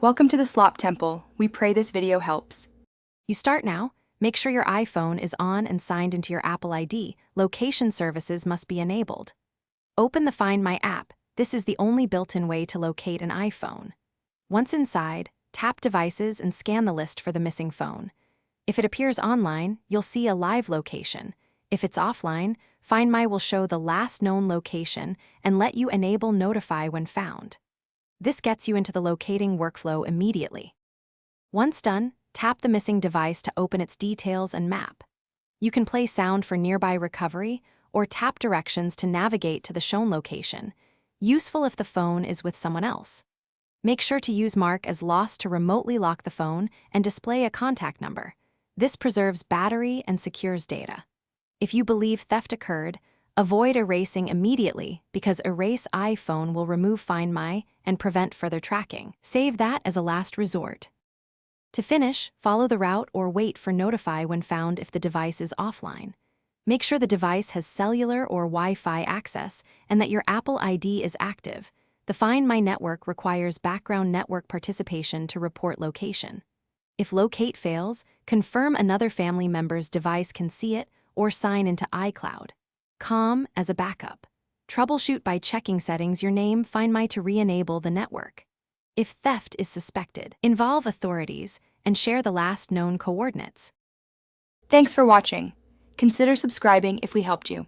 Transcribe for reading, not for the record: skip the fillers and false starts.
Welcome to the Slop Temple. We pray this video helps. You start now. Make sure your iPhone is on and signed into your Apple ID. Location services must be enabled. Open the Find My app. This is the only built-in way to locate an iPhone. Once inside, tap Devices and scan the list for the missing phone. If it appears online, you'll see a live location. If it's offline, Find My will show the last known location and let you enable Notify when found. This gets you into the locating workflow immediately. Once done, tap the missing device to open its details and map. You can play sound for nearby recovery or tap directions to navigate to the shown location, useful if the phone is with someone else. Make sure to use Mark as Lost to remotely lock the phone and display a contact number. This preserves battery and secures data. If you believe theft occurred, avoid erasing immediately because Erase iPhone will remove Find My and prevent further tracking. Save that as a last resort. To finish, follow the route or wait for Notify when found if the device is offline. Make sure the device has cellular or Wi-Fi access and that your Apple ID is active. The Find My network requires background network participation to report location. If locate fails, confirm another family member's device can see it or sign into iCloud. As a backup. Troubleshoot by checking settings your name Find My to re-enable the network. If theft is suspected, involve authorities and share the last known coordinates. Thanks for watching. Consider subscribing if we helped you.